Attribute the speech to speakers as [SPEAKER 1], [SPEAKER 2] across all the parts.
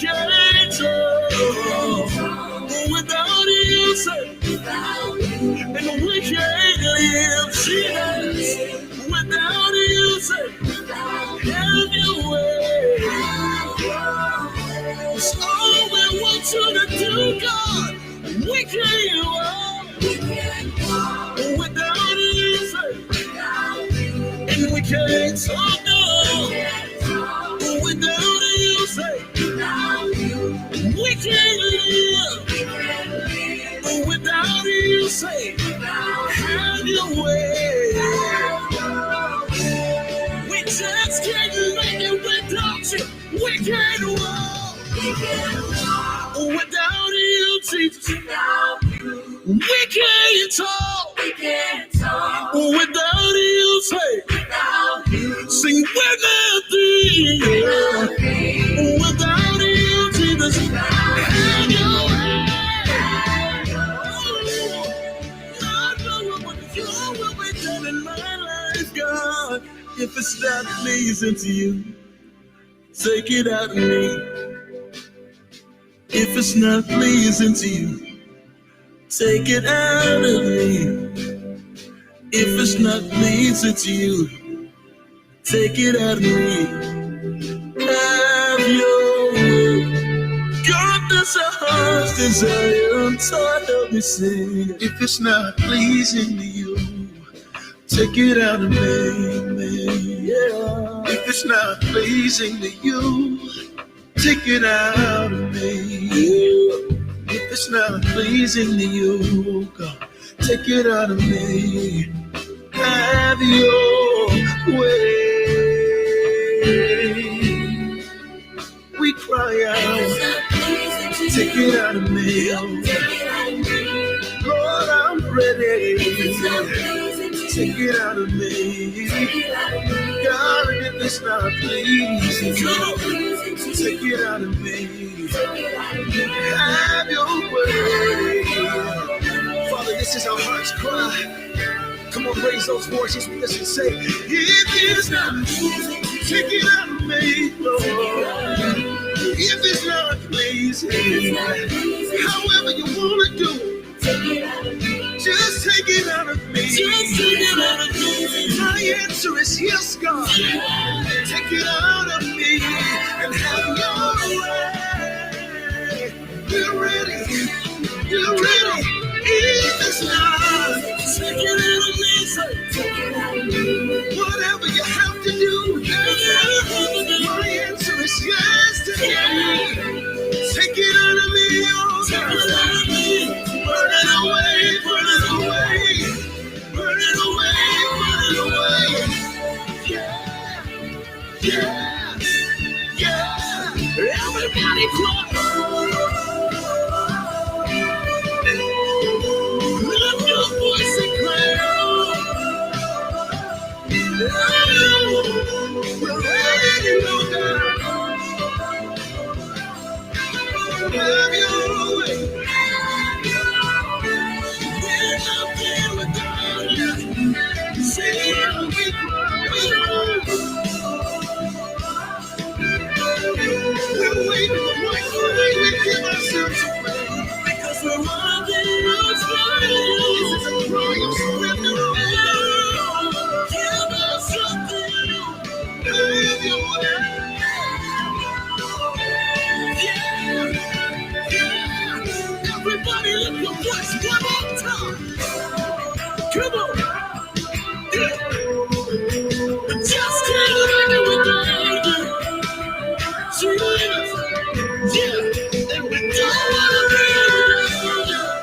[SPEAKER 1] can't talk without you, say. And we can't live, Jesus, without you, say. Have your way. It's all we want you to do, God. We can't walk without you, say. And we can't talk, no, without you, say. We can't live without you, say. Have your way. We just can't make it without you. We can't walk without you, Jesus. We can't talk without you, say. Sing with nothing without you, Jesus. Have your way. Lord, know what you will be done in my life, God. If it's not pleasing to you, take it out of me. If it's not pleasing to you, take it out of me. If it's not pleasing to you, take it out of me. Have your way. God, that's a heart's desire. So help me sing. If it's not pleasing to you, take it out of me. Yeah. If it's not pleasing to you, take it out of me. Yeah. If it's not pleasing to you, God, take it out of me. Have your way. We cry out, take it out of me. Lord, I'm ready. Take it out of me. God, if it's not pleasing, take it out of me. Have your way. Father, this is our heart's cry. Come on, raise those voices with us and say, if it's not, take it out of me, Lord. If it's not pleasing, however you want to do it, just take it out of me. Just take it out of me. My answer is yes, God. Take it out of me and have your way. You're ready. You're ready. If it's not, take it out of me. Take it out of me. Whatever you have to do, my answer is yes today. Take it out of me, oh God. Burn it away, burn it away. Burn it away, burn it away. Yeah, yeah, yeah. Everybody clap. Lift your voice and cry. We're ready, oh God. Have your way. We're nothing without you. Say it, we cry. We're waiting, we give ourselves away. Because we're running out of this is a cry of surrender. Give us something. Have your way. Yeah. Everybody lift your voice one more time. Come on. Yeah. Just can't make it without you. Jesus. Yeah. And we don't want to be without you.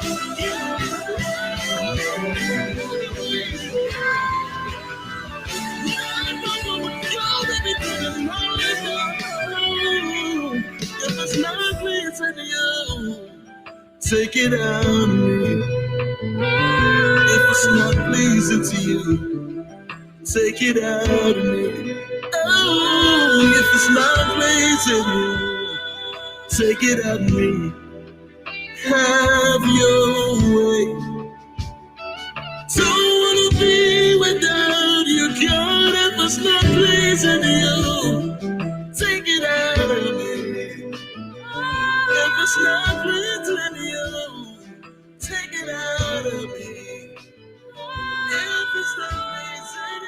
[SPEAKER 1] If it's not pleasing to you, take it out of me. If it's not pleasing to you, take it out of me. Oh, if it's not pleasing you, take it out of me. Have your way. Don't wanna be without you, God. If it's not pleasing to you, take it out of me. it's not pleasing you, take it out of me. If it's not pleasing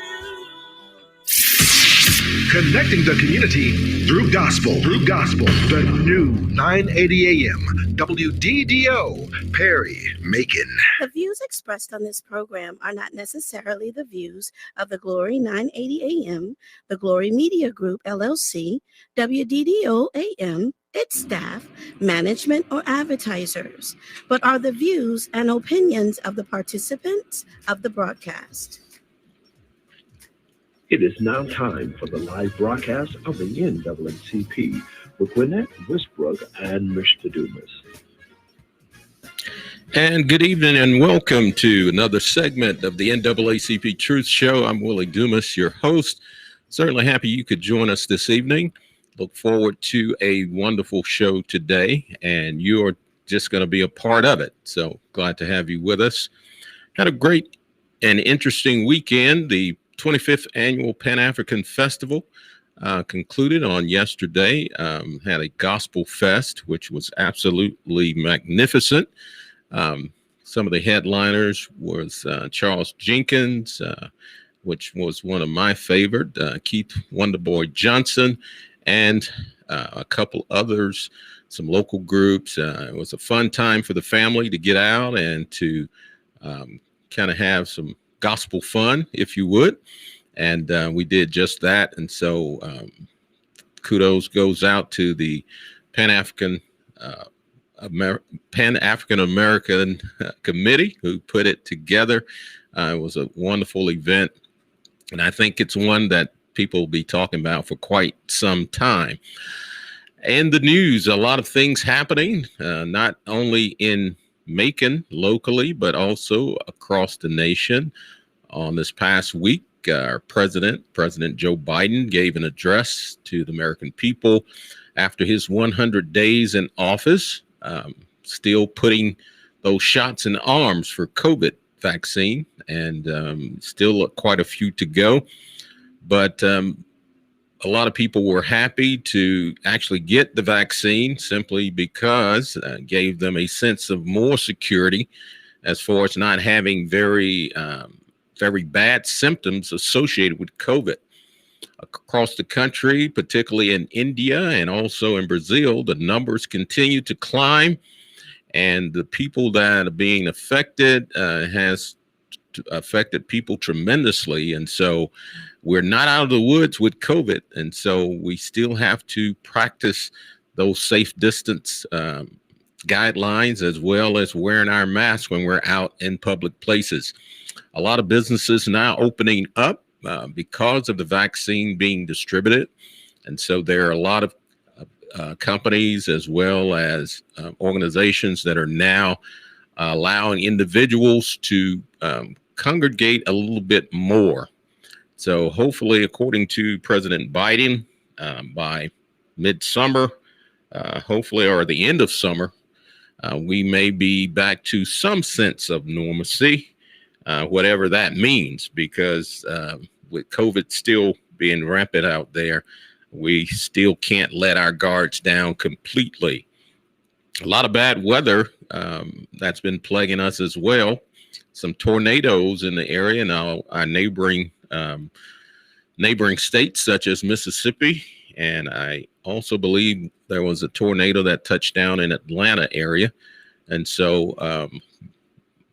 [SPEAKER 1] you. Connecting the community through gospel. The new 980 AM WDDO Perry Macon.
[SPEAKER 2] The views expressed on this program are not necessarily the views of the Glory 980 AM, the Glory Media Group LLC, WDDO AM, its staff, management, or advertisers, but are the views and opinions of the participants of the broadcast.
[SPEAKER 3] It is now time for the live broadcast of the NAACP with Gwenette Westbrooks and Mr. Dumas.
[SPEAKER 4] And good evening and welcome to another segment of the NAACP Truth Show. I'm Willie Dumas, your host. Certainly happy you could join us this evening. Look forward to a wonderful show today, and you're just going to be a part of it. So glad to have you with us. Had a great and interesting weekend. The 25th Annual Pan-African Festival concluded on yesterday. Had a gospel fest, which was absolutely magnificent. Some of the headliners was Charles Jenkins, which was one of my favorite, Keith Wonderboy Johnson, and a couple others, some local groups. It was a fun time for the family to get out and to kind of have some gospel fun, if you would. And we did just that. And so kudos goes out to the Pan-African American Committee who put it together. It was a wonderful event. And I think it's one that people will be talking about for quite some time. And the news, a lot of things happening, not only in Macon locally, but also across the nation. On this past week, our President Joe Biden, gave an address to the American people after his 100 days in office, still putting those shots in arms for COVID vaccine, and still quite a few to go. But a lot of people were happy to actually get the vaccine simply because it gave them a sense of more security as far as not having very bad symptoms associated with COVID. Across the country, particularly in India and also in Brazil, the numbers continue to climb, and the people that are being affected has affected people tremendously. And so we're not out of the woods with COVID. And so we still have to practice those safe distance guidelines, as well as wearing our masks when we're out in public places. A lot of businesses now opening up because of the vaccine being distributed. And so there are a lot of companies as well as organizations that are now allowing individuals to congregate a little bit more. So hopefully, according to President Biden, by midsummer, hopefully, or the end of summer, we may be back to some sense of normalcy, whatever that means, because with COVID still being rampant out there, we still can't let our guards down completely. A lot of bad weather that's been plaguing us as well. Some tornadoes in the area, now our neighboring states such as Mississippi, and I also believe there was a tornado that touched down in Atlanta area. And so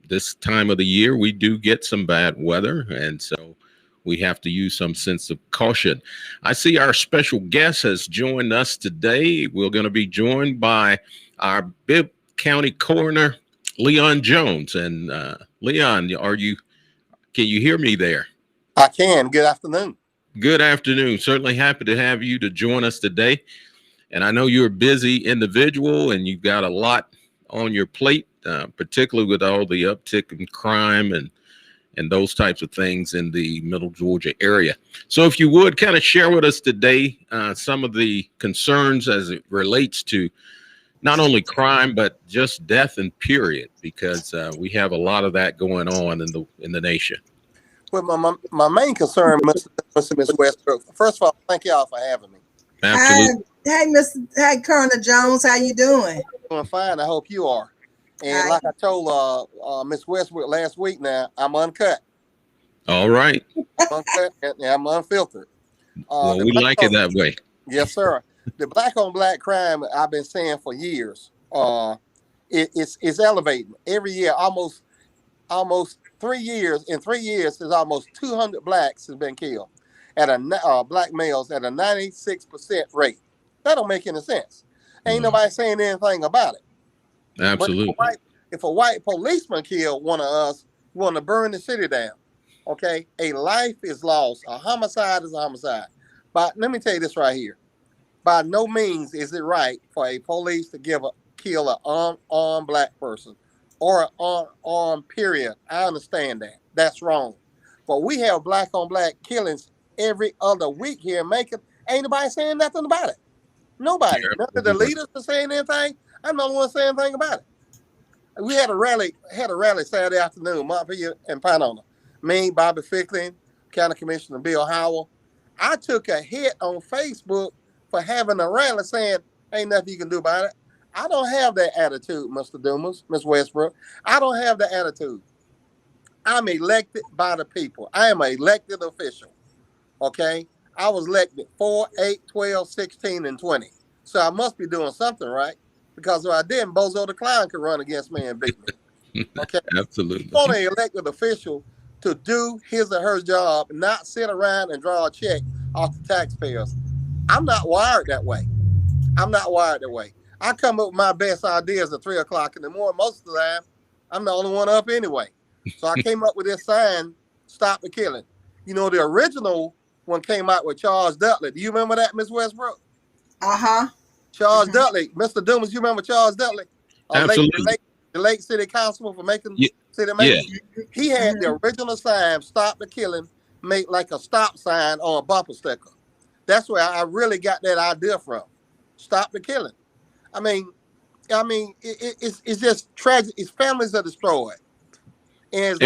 [SPEAKER 4] this time of the year, we do get some bad weather, and so we have to use some sense of caution. I see our special guest has joined us today. We're going to be joined by our Bibb County Coroner, Leon Jones. And Leon, can you hear me there?
[SPEAKER 5] I can. Good afternoon.
[SPEAKER 4] Good afternoon. Certainly happy to have you to join us today. And I know you're a busy individual and you've got a lot on your plate, particularly with all the uptick in crime and those types of things in the Middle Georgia area. So if you would kind of share with us today some of the concerns as it relates to not only crime, but just death and period, because we have a lot of that going on in the nation.
[SPEAKER 5] Well, my main concern, Ms. Westbrooks, first of all, thank y'all for having me.
[SPEAKER 4] Absolutely.
[SPEAKER 6] Hey, Coroner Jones, how you doing?
[SPEAKER 5] doing fine. I hope you are. And like I told Miss Westbrook last week, now I'm uncut.
[SPEAKER 4] All right.
[SPEAKER 5] Uncut and I'm unfiltered.
[SPEAKER 4] Well, we like it that way.
[SPEAKER 5] Yes, sir. The black on black crime I've been saying for years. It's elevating every year. Almost 3 years. In 3 years, there's almost 200 blacks has been killed at a black males at a 96% rate. That don't make any sense. Ain't nobody saying anything about it.
[SPEAKER 4] Absolutely.
[SPEAKER 5] But if a white policeman killed one of us, we want to burn the city down. Okay, a life is lost. A homicide is a homicide. But let me tell you this right here. By no means is it right for a police to kill an unarmed black person or an unarmed period. I understand that. That's wrong. But we have black on black killings every other week here in Macon. Ain't nobody saying nothing about it. Nobody.
[SPEAKER 4] Yeah,
[SPEAKER 5] None of the leaders are saying anything. I'm not the one saying anything about it. We had a rally Saturday afternoon, Montpelier and Pinona. Me, Bobby Fickling, County Commissioner Bill Howell. I took a hit on Facebook for having a rally saying, ain't nothing you can do about it. I don't have that attitude, Mr. Dumas, Ms. Westbrook. I don't have the attitude. I'm elected by the people. I am an elected official, okay? I was elected 4, 8, 12, 16, and 20. So I must be doing something right, because if I didn't, Bozo the Clown could run against me and beat me, okay?
[SPEAKER 4] Absolutely.
[SPEAKER 5] You want an elected official to do his or her job, not sit around and draw a check off the taxpayers. I'm not wired that way. I come up with my best ideas at 3 o'clock in the morning. Most of the time, I'm the only one up anyway. So I came up with this sign, Stop the Killing. You know, the original one came out with Charles Dudley. Do you remember that, Ms. Westbrook?
[SPEAKER 6] Uh-huh.
[SPEAKER 5] Charles Dudley. Mr. Dumas, you remember Charles Dudley?
[SPEAKER 4] Absolutely.
[SPEAKER 5] The late city councilman for Macon City. Macon. Yeah. He had the original sign, Stop the Killing, made like a stop sign on a bumper sticker. That's where I really got that idea from. Stop the killing. I mean, it's just tragic. His families are destroyed. And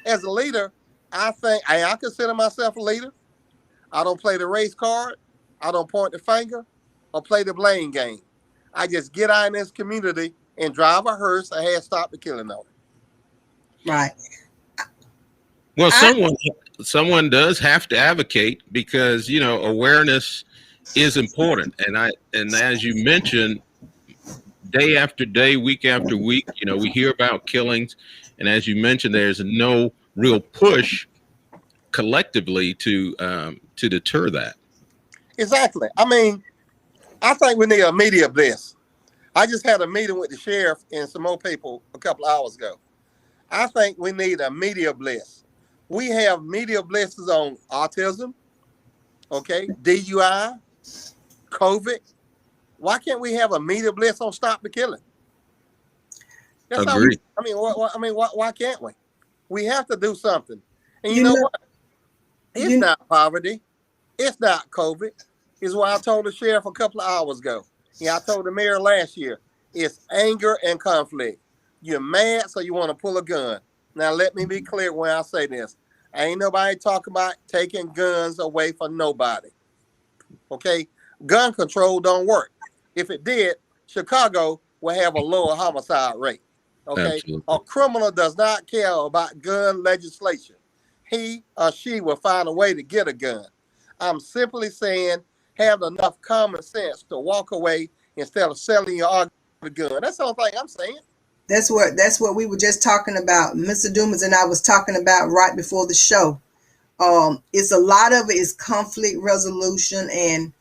[SPEAKER 5] as a leader, I think I consider myself a leader. I don't play the race card. I don't point the finger or play the blame game. I just get out in this community and drive a hearse and have Stop the Killing on it.
[SPEAKER 6] Right.
[SPEAKER 4] Well, someone does have to advocate, because, you know, awareness is important. And as you mentioned, day after day, week after week, you know, we hear about killings. And as you mentioned, there's no real push collectively to deter that.
[SPEAKER 5] Exactly. I mean, I think we need a media blitz. I just had a meeting with the sheriff and some more people a couple of hours ago. I think we need a media blitz. We have media blitzes on autism, okay, DUI, COVID. Why can't we have a media blitz on Stop the Killing? That's
[SPEAKER 4] Agreed.
[SPEAKER 5] Why can't we? We have to do something. And you know what? It's not poverty. It's not COVID. It's what I told the sheriff a couple of hours ago. Yeah, I told the mayor last year. It's anger and conflict. You're mad, so you want to pull a gun. Now, let me be clear when I say this. Ain't nobody talking about taking guns away from nobody. Okay? Gun control don't work. If it did, Chicago will have a lower homicide rate. Okay?
[SPEAKER 4] Absolutely.
[SPEAKER 5] A criminal does not care about gun legislation. He or she will find a way to get a gun. I'm simply saying have enough common sense to walk away instead of selling your argument gun. That's the only thing I'm saying.
[SPEAKER 6] That's what we were just talking about. Mr. Dumas and I was talking about right before the show. It's a lot of it is conflict resolution, and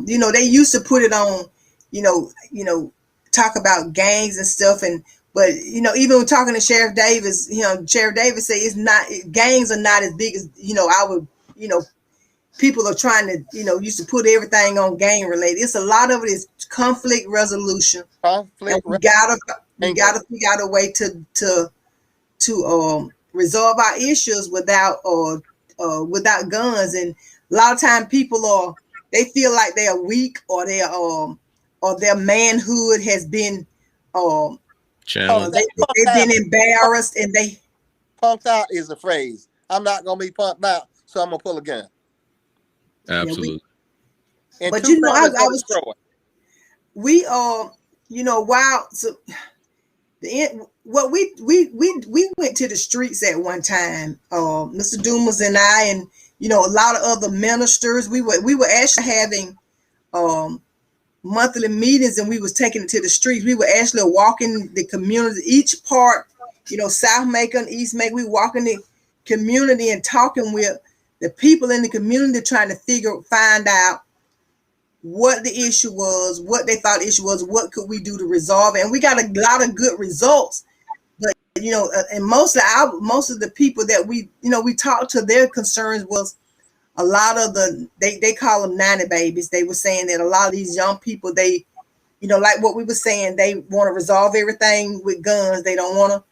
[SPEAKER 6] you know, they used to put it on, you know, talk about gangs and stuff, but you know, even when talking to Sheriff Davis, Sheriff Davis said gangs are not as big as, people are trying to, used to put everything on gang related. It's a lot of it is conflict resolution. We gotta figure out a way to resolve our issues without guns. And a lot of times people they feel like they are weak, or their manhood has been
[SPEAKER 4] challenged.
[SPEAKER 6] They've been embarrassed, and they
[SPEAKER 5] punked out is a phrase. I'm not gonna be punked out, so I'm gonna pull a gun.
[SPEAKER 4] Absolutely.
[SPEAKER 6] But I was while what we went to the streets at one time, Mr. Dumas and I, and a lot of other ministers. We were actually having monthly meetings, and we was taking it to the streets. We were actually walking the community, each part, South Macon, East Macon. We walking the community and talking with the people in the community, trying to find out what the issue was, what they thought the issue was, what could we do to resolve it. And we got a lot of good results. But and most of the people that we talked to, their concerns was a lot of they call them 90 babies. They were saying that a lot of these young people, they like what we were saying, they want to resolve everything with guns. They don't want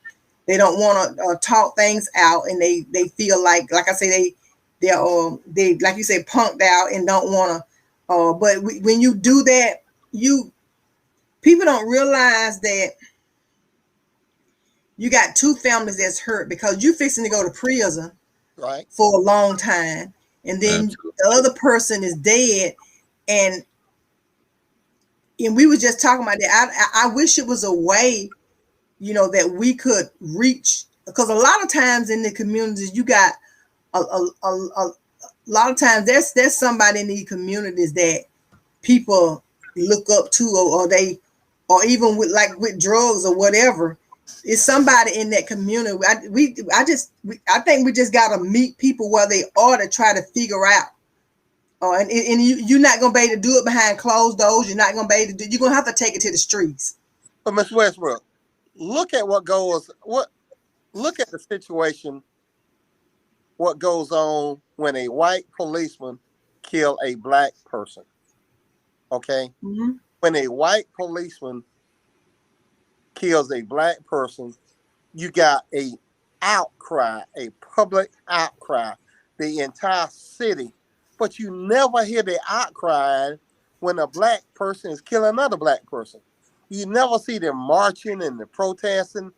[SPEAKER 6] to talk things out, and they feel like I say, they like you say, punked out and don't want to. But when you do that, people don't realize that you got two families that's hurt, because you fixing to go to prison,
[SPEAKER 5] right, for
[SPEAKER 6] a long time, and then the other person is dead. And we were just talking about that. I wish it was a way, that we could reach, because a lot of times in the communities, you got a lot of times there's somebody in these communities that people look up to, or even with drugs or whatever. It's somebody in that community. I think we just got to meet people where they are to try to figure out. And you're not gonna be able to do it behind closed doors. You're not gonna be able to do. You're gonna have to take it to the streets.
[SPEAKER 5] But Ms. Westbrook, look at look at the situation. What goes on when a white policeman kill a black person? Okay,
[SPEAKER 6] mm-hmm.
[SPEAKER 5] When a white policeman kills a black person, you got a public outcry, the entire city. But you never hear the outcry when a black person is killing another black person. You never see them marching and the protesting,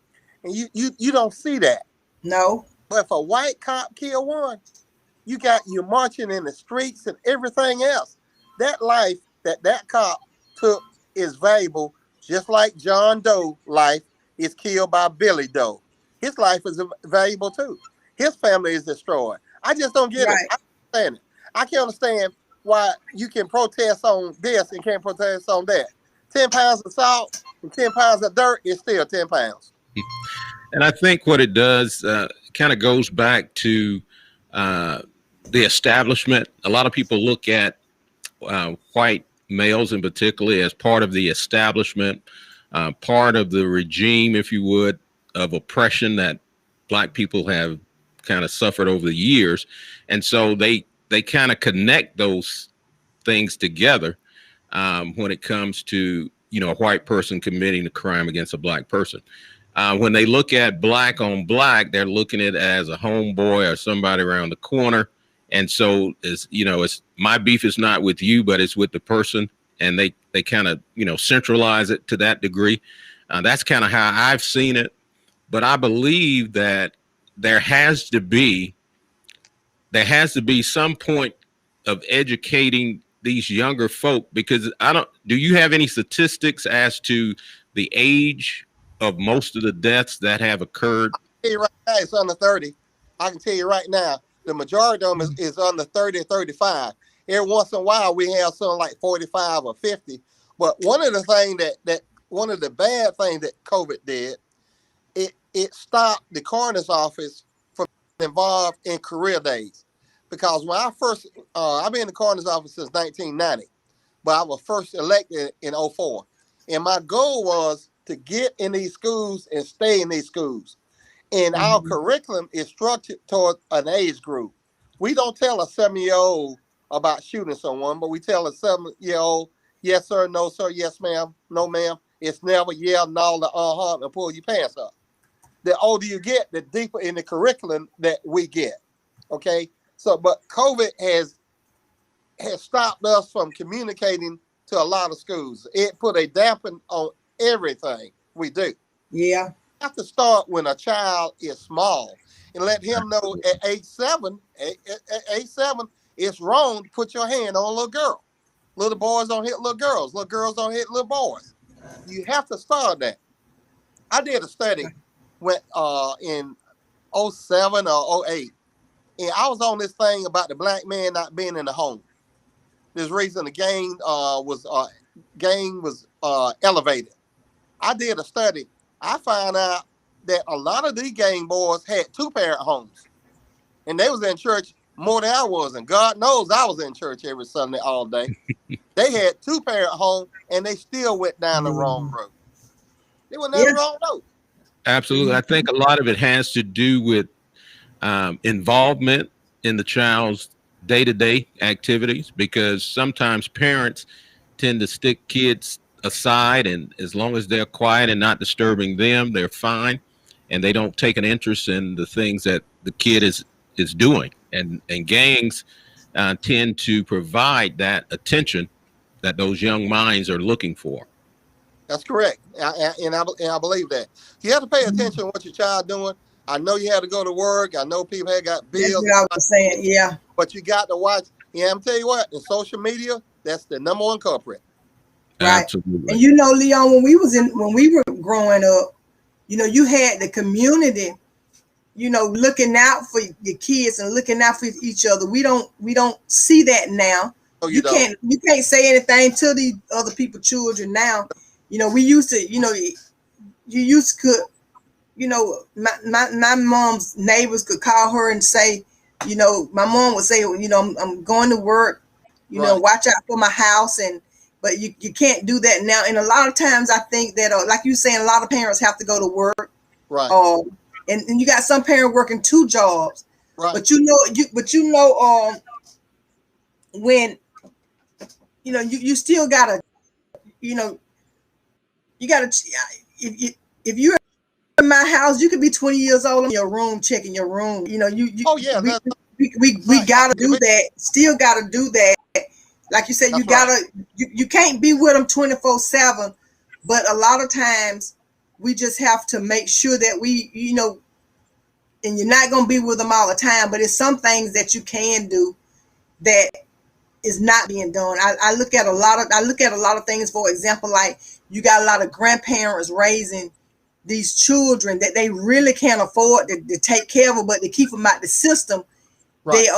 [SPEAKER 5] and you don't see that.
[SPEAKER 6] No.
[SPEAKER 5] But if a white cop kill one, you marching in the streets and everything else. That life that cop took is valuable, just like John Doe life is killed by Billy Doe. His life is valuable too. His family is destroyed. I just don't get it. I understand it. I can't understand why you can protest on this and can't protest on that. 10 pounds of salt and 10 pounds of dirt is still 10 pounds.
[SPEAKER 4] And I think what it does kind of goes back to the establishment. A lot of people look at white males in particular as part of the establishment, part of the regime, if you would, of oppression that black people have kind of suffered over the years. And so they kind of connect those things together when it comes to, a white person committing a crime against a black person. When they look at black on black, they're looking at it as a homeboy or somebody around the corner. And so it's my beef is not with you, but it's with the person. And they kind of, centralize it to that degree. That's kind of how I've seen it. But I believe that there has to be some point of educating these younger folk, because do you have any statistics as to the age of most of the deaths that have occurred?
[SPEAKER 5] I can tell you right now, it's under 30. I can tell you right now, the majority of them is under 30, 35. Every once in a while, we have something like 45 or 50. But one of the bad things that COVID did, it stopped the coroner's office from being involved in career days. Because when I've been in the coroner's office since 1990, but I was first elected in 2004. And my goal was to get in these schools and stay in these schools. And our curriculum is structured toward an age group. We don't tell a 7-year-old about shooting someone, but we tell a 7-year-old, yes, sir, no, sir, yes, ma'am, no, ma'am. It's never yeah, no, and pull your pants up. The older you get, the deeper in the curriculum that we get. Okay? So, but COVID has stopped us from communicating to a lot of schools. It put a dampen on everything we do.
[SPEAKER 6] Yeah.
[SPEAKER 5] You have to start when a child is small and let him know at age 7, it's wrong to put your hand on a little girl. Little boys don't hit little girls. Little girls don't hit little boys. you have to start that. I did a study when in 07 or 08, and I was on this thing about the black man not being in the home. This reason the gang was elevated. I did a study. I found out that a lot of these gang boys had 2-parent homes, and they was in church more than I was, and God knows I was in church every Sunday all day. They had 2-parent home, and they still went down the wrong road. They went down the wrong road.
[SPEAKER 4] Absolutely. I think a lot of it has to do with involvement in the child's day-to-day activities, because sometimes parents tend to stick kids aside, and as long as they're quiet and not disturbing them, they're fine, and they don't take an interest in the things that the kid is doing. And gangs tend to provide that attention that those young minds are looking for.
[SPEAKER 5] That's correct, and I believe that. You have to pay attention to what your child doing. I know you had to go to work. I know people had got bills.
[SPEAKER 6] That's what I was saying, yeah.
[SPEAKER 5] But you got to watch. Yeah, I'm telling you what, in social media, that's the number one culprit.
[SPEAKER 6] Right.
[SPEAKER 4] Absolutely.
[SPEAKER 6] And you know, Leon, when we were growing up, you know, you had the community, you know, looking out for your kids and looking out for each other. We don't see that now.
[SPEAKER 5] No,
[SPEAKER 6] you can't say anything to the other people's children now. You know, we used to, you know, you know, my mom's neighbors could call her and say, you know, my mom would say, you know, I'm going to work, you know, watch out for my house. But you can't do that now. And a lot of times I think that, like you saying, a lot of parents have to go to work.
[SPEAKER 5] Right.
[SPEAKER 6] And you got some parents working 2 jobs.
[SPEAKER 5] Right.
[SPEAKER 6] But when, you know, you still gotta, you know, you gotta, if you're in my house, you could be 20 years old in your room, checking your room. You know, we gotta do that. Still gotta do that. Like you said, you can't be with them 24/7. But a lot of times we just have to make sure that we, you know, and you're not gonna be with them all the time. But it's some things that you can do that is not being done. I look at a lot of things. For example, like you got a lot of grandparents raising these children that they really can't afford to take care of them, but to keep them out the system. Right.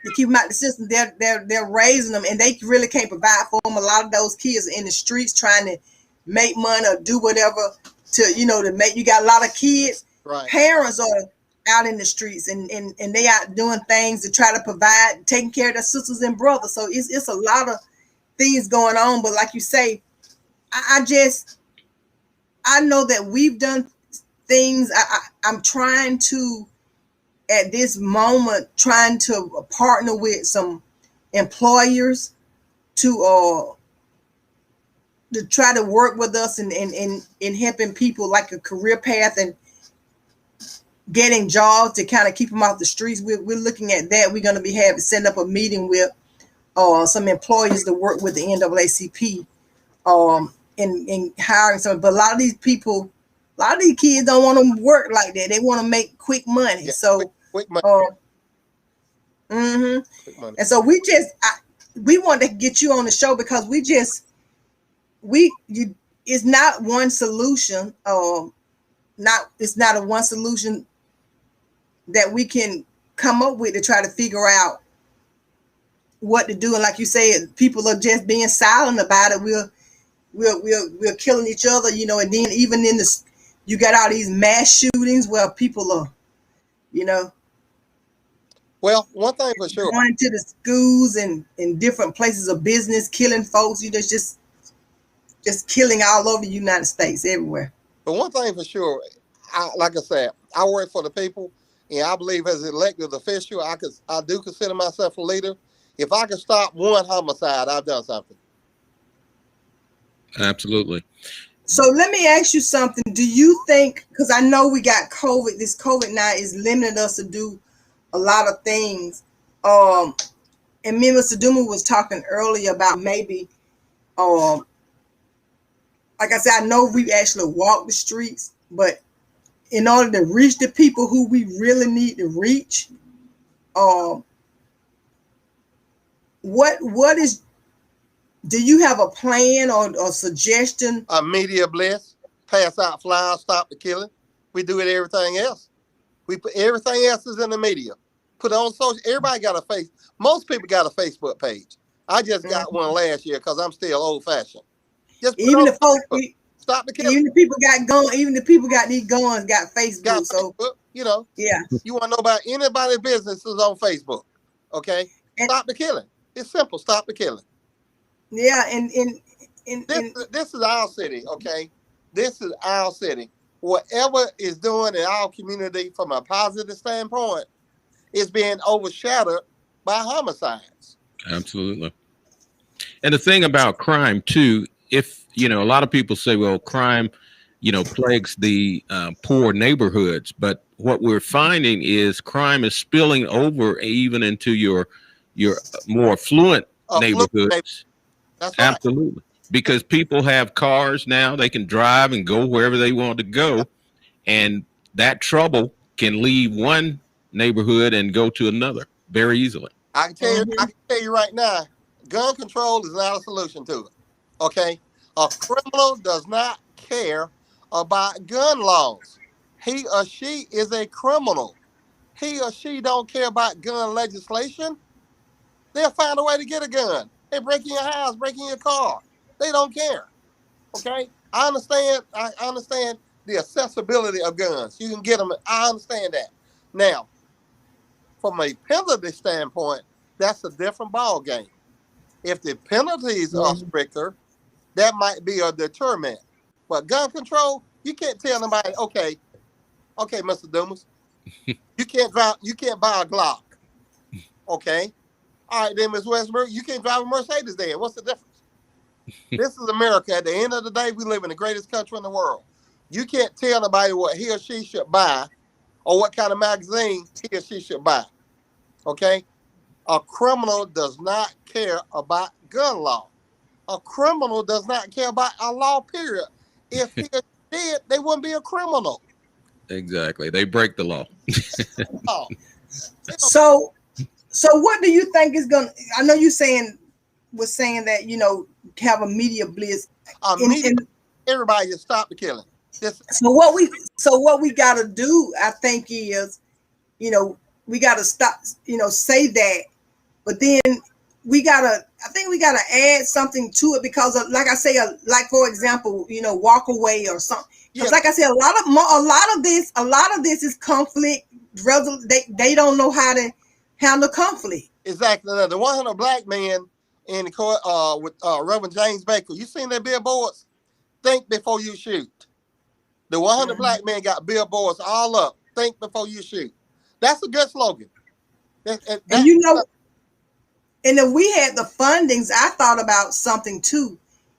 [SPEAKER 6] To keep them out the system, they're raising them, and they really can't provide for them. A lot of those kids are in the streets trying to make money or do whatever to make. You got a lot of kids. Right. Parents are out in the streets and they out doing things to try to provide, taking care of their sisters and brothers. So it's a lot of things going on. But like you say, I know that we've done things. I'm trying to, at this moment, trying to partner with some employers to try to work with us in helping people like a career path and getting jobs to kind of keep them off the streets. We're looking at that. We're going to be setting up a meeting with some employers to work with the NAACP in hiring some. But a lot of these people, a lot of these kids don't want to work like that. They want to make quick money. Yeah, so quick money. Quick money. And so we want to get you on the show because it's not one solution. It's not a one solution that we can come up with to try to figure out what to do. And like you said, people are just being silent about it. We're killing each other, and then even in this, you got all these mass shootings where people are,
[SPEAKER 5] Well, one thing for sure,
[SPEAKER 6] going to the schools and in different places of business, killing folks, just killing all over the United States, everywhere.
[SPEAKER 5] But one thing for sure, like I said, I work for the people, and I believe as an elected official, I do consider myself a leader. If I can stop one homicide, I've done something.
[SPEAKER 4] Absolutely.
[SPEAKER 6] So let me ask you something. Do you think, because I know we got COVID, this COVID now is limiting us to do a lot of things. And me and Mr. Dumas was talking earlier about maybe, like I said, I know we actually walk the streets, but in order to reach the people who we really need to reach, what is do you have a plan or suggestion?
[SPEAKER 5] Media bliss, pass out flyers, stop the killing. We do it everything else. We put everything else is in the media. Put on social. Everybody got a face. Most people got a Facebook page. I just got one last year because I'm still old fashioned. Just
[SPEAKER 6] Even the folks,
[SPEAKER 5] stop the killing.
[SPEAKER 6] even the people got guns. Even the people got these guns got Facebook.
[SPEAKER 5] You know,
[SPEAKER 6] yeah.
[SPEAKER 5] You want to know about anybody's business is on Facebook. Okay, stop the killing. It's simple. Stop the killing.
[SPEAKER 6] Yeah, and
[SPEAKER 5] this is our city. Okay, this is our city. Whatever is doing in our community from a positive standpoint is being overshadowed by homicides.
[SPEAKER 4] Absolutely. And the thing about crime too, if a lot of people say, well, crime, plagues the poor neighborhoods, but what we're finding is crime is spilling over even into your more affluent neighborhoods.
[SPEAKER 5] That's right.
[SPEAKER 4] Absolutely. Because people have cars now, they can drive and go wherever they want to go. And that trouble can leave one neighborhood and go to another very easily.
[SPEAKER 5] I can tell you right now, gun control is not a solution to it. Okay? A criminal does not care about gun laws. He or she is a criminal. He or she don't care about gun legislation. They'll find a way to get a gun. They break in your house, break in your car. They don't care. Okay? I understand the accessibility of guns. You can get them. I understand that. Now, from a penalty standpoint, that's a different ball game. If the penalties are stricter, that might be a deterrent. But gun control, you can't tell nobody, okay, Mr. Dumas, you can't buy a Glock. Okay. All right, then, Ms. Westbrook, you can't drive a Mercedes then. What's the difference? This is America. At the end of the day, we live in the greatest country in the world. You can't tell nobody what he or she should buy or what kind of magazine he or she should buy. Okay? A criminal does not care about gun law. A criminal does not care about a law, period. If he or she did, they wouldn't be a criminal.
[SPEAKER 4] Exactly. They break the law.
[SPEAKER 6] So what do you think is going to, I know you was saying that, have a media bliss.
[SPEAKER 5] Everybody just stop the killing.
[SPEAKER 6] So what we got to do, I think, is, we got to stop, say that, but then I think we got to add something to it because of, like I say, like, for example, walk away or something. Because like I said, a lot of this is conflict. They don't know how to handle conflict.
[SPEAKER 5] Exactly. Now, the 100 black men in the court with Reverend James Baker, you seen their billboards? Think before you shoot. The 100 black men got billboards all up. Think before you shoot. That's a good slogan.
[SPEAKER 6] And if we had the fundings, I thought about something too.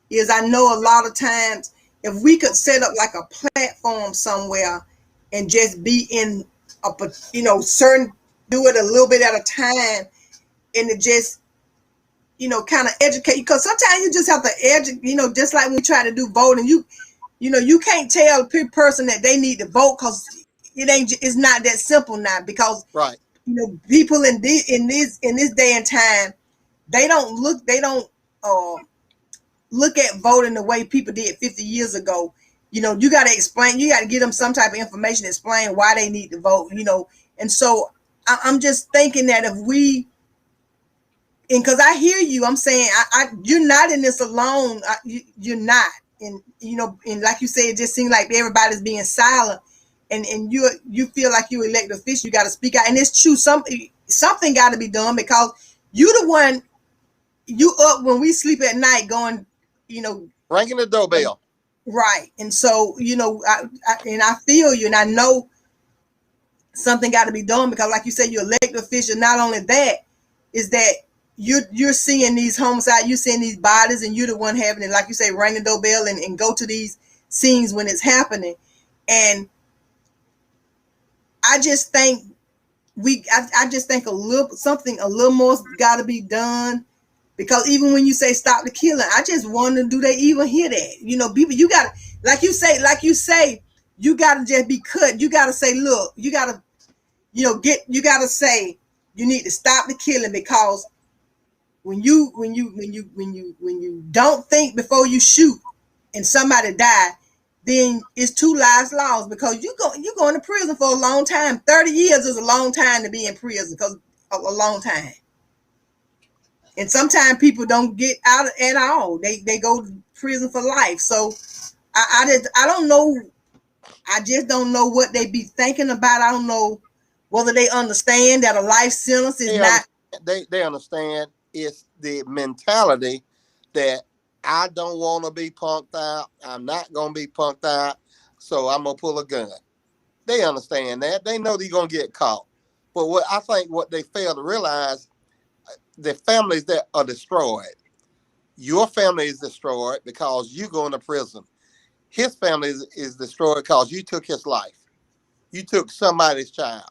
[SPEAKER 6] Is I know a lot of times if we could set up like a platform somewhere and just be in a certain, do it a little bit at a time, and to just kind of educate, because sometimes you just have to educate, just like when we try to do voting, you can't tell a person that they need to vote because it's not that simple now, because
[SPEAKER 5] right.
[SPEAKER 6] People in this day and time, they don't look at voting the way people did 50 years ago. You got to explain, you got to give them some type of information, explain why they need to vote, and so I'm just thinking that if we, and because I hear you, I'm saying you're not in this alone. You're not, and and like you say, it just seems like everybody's being silent, and you feel like you elected official, you got to speak out, and it's true. Something got to be done because you the one, you up when we sleep at night, going,
[SPEAKER 5] ringing the doorbell,
[SPEAKER 6] right? And so I feel you, and I know something got to be done because, like you said, you're elected official. Not only that, is that you're seeing these homicides, you're seeing these bodies, and you're the one having it, like you say, ring the doorbell and go to these scenes when it's happening. And I just think something a little more got to be done, because even when you say stop the killing, I just wonder, do they even hear that? People, you got to, like you say, you got to just be cut. You got to say, look, you got to, you got to say, you need to stop the killing, because when you don't think before you shoot and somebody die, then it's 2 lives lost because you're going to prison for a long time. 30 years is a long time to be in prison because of a long time. And sometimes people don't get out at all. They go to prison for life. So I don't know. I just don't know what they be thinking about. I don't know whether they understand that a life sentence is not.
[SPEAKER 5] They understand it's the mentality that I don't want to be punked out. I'm not going to be punked out. So I'm going to pull a gun. They understand that. They know they're going to get caught. But what they fail to realize, the families that are destroyed. Your family is destroyed because you go into prison. His family is destroyed because you took his life. You took somebody's child.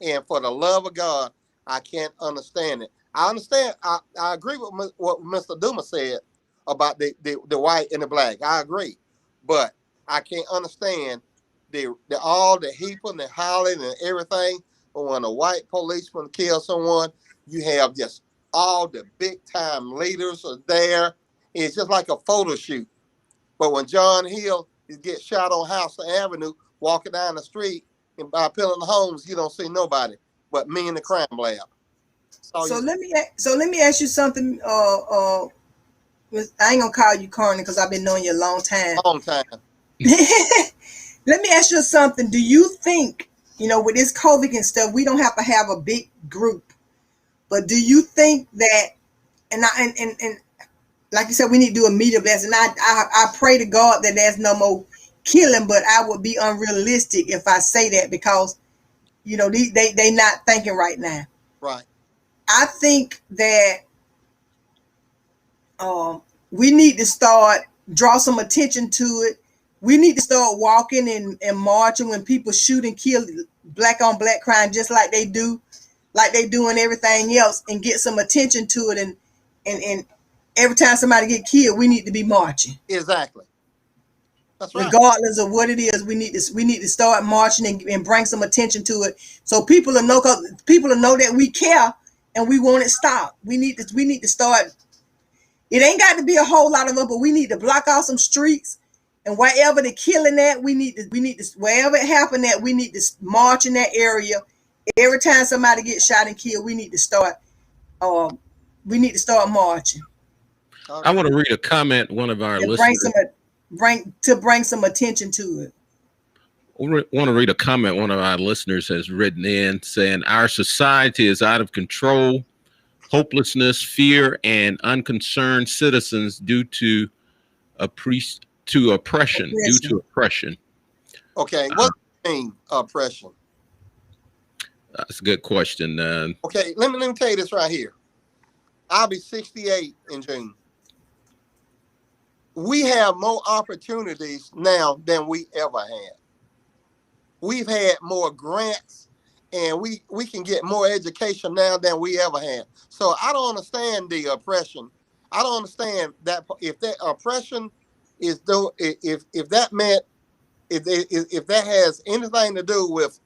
[SPEAKER 5] And for the love of God, I can't understand it. I understand. I agree with what Mr. Dumas said about the white and the black. I agree. But I can't understand all the heaping and hollering and everything. But when a white policeman kills someone, you have just all the big time leaders are there. It's just like a photo shoot. But when John Hill gets shot on Houston Avenue, walking down the street, and by Pilling Homes, you don't see nobody but me in the crime lab.
[SPEAKER 6] So let me ask you something. I ain't gonna call you Corny because I've been knowing you a long time. Let me ask you something. Do you think, with this COVID and stuff, we don't have to have a big group? But do you think that, and like you said, we need to do a media blast, and I pray to God that there's no more killing, but I would be unrealistic if I say that because, they not thinking right now.
[SPEAKER 5] Right.
[SPEAKER 6] I think that we need to draw some attention to it. We need to start walking and marching when people shoot and kill black on black crime, just like they do in everything else, and get some attention to it. And every time somebody get killed, we need to be marching.
[SPEAKER 5] Exactly. That's right.
[SPEAKER 6] Regardless of what it is, we need to start marching and bring some attention to it, so people will know that we care and we want it stopped. We need to start. It ain't got to be a whole lot of them, but we need to block off some streets, and wherever the killing at, we need to wherever it happened at, we need to march in that area. Every time somebody gets shot and killed, we need to start marching.
[SPEAKER 4] I want to read a comment one of our listeners
[SPEAKER 6] bring some attention to it.
[SPEAKER 4] I want to read a comment one of our listeners has written in saying our society is out of control, hopelessness, fear, and unconcerned citizens due to oppression.
[SPEAKER 5] Okay, what do you mean oppression?
[SPEAKER 4] That's a good question.
[SPEAKER 5] Okay, let me tell you this right here. I'll be 68 in June. We have more opportunities now than we ever had. We've had more grants, and we can get more education now than we ever had. So I don't understand the oppression. I don't understand that if that oppression is if that has anything to do with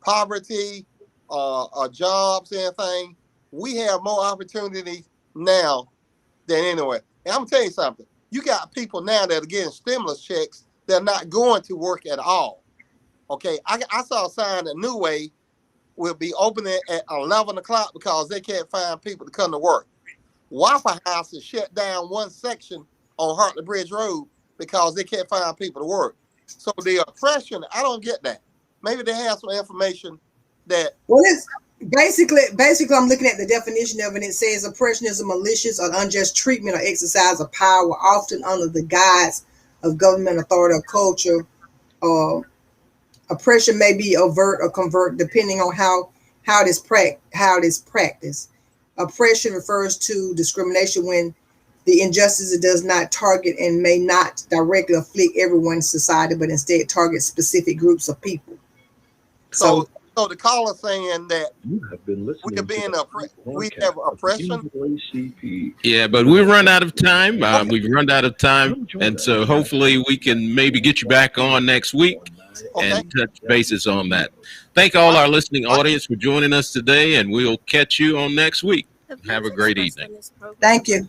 [SPEAKER 5] poverty or jobs, anything, we have more opportunities now than anywhere. And I'm gonna tell you something. You got people now that are getting stimulus checks. They're not going to work at all. Okay, I saw a sign that New Way will be opening at 11 o'clock because they can't find people to come to work. Waffle House is shut down one section on Hartley Bridge Road because they can't find people to work. So the oppression, I don't get that. Maybe they have some information that.
[SPEAKER 6] Well, it's basically, I'm looking at the definition of it. It says oppression is a malicious or unjust treatment or exercise of power, often under the guise of government authority or culture. Oppression may be overt or covert, depending on how it is practiced. Oppression refers to discrimination when the injustice does not target and may not directly afflict everyone in society, but instead target specific groups of people.
[SPEAKER 5] So the caller saying that
[SPEAKER 3] you have been listening
[SPEAKER 5] we have oppression.
[SPEAKER 3] NAACP.
[SPEAKER 4] Yeah, but we run out of time. We've run out of time, and so hopefully we can maybe get you back on next week and touch bases on that. Thank all our listening audience for joining us today, and we'll catch you on next week.
[SPEAKER 2] The views
[SPEAKER 4] Have a great
[SPEAKER 2] expressed
[SPEAKER 4] evening.
[SPEAKER 2] on this program
[SPEAKER 6] Thank you.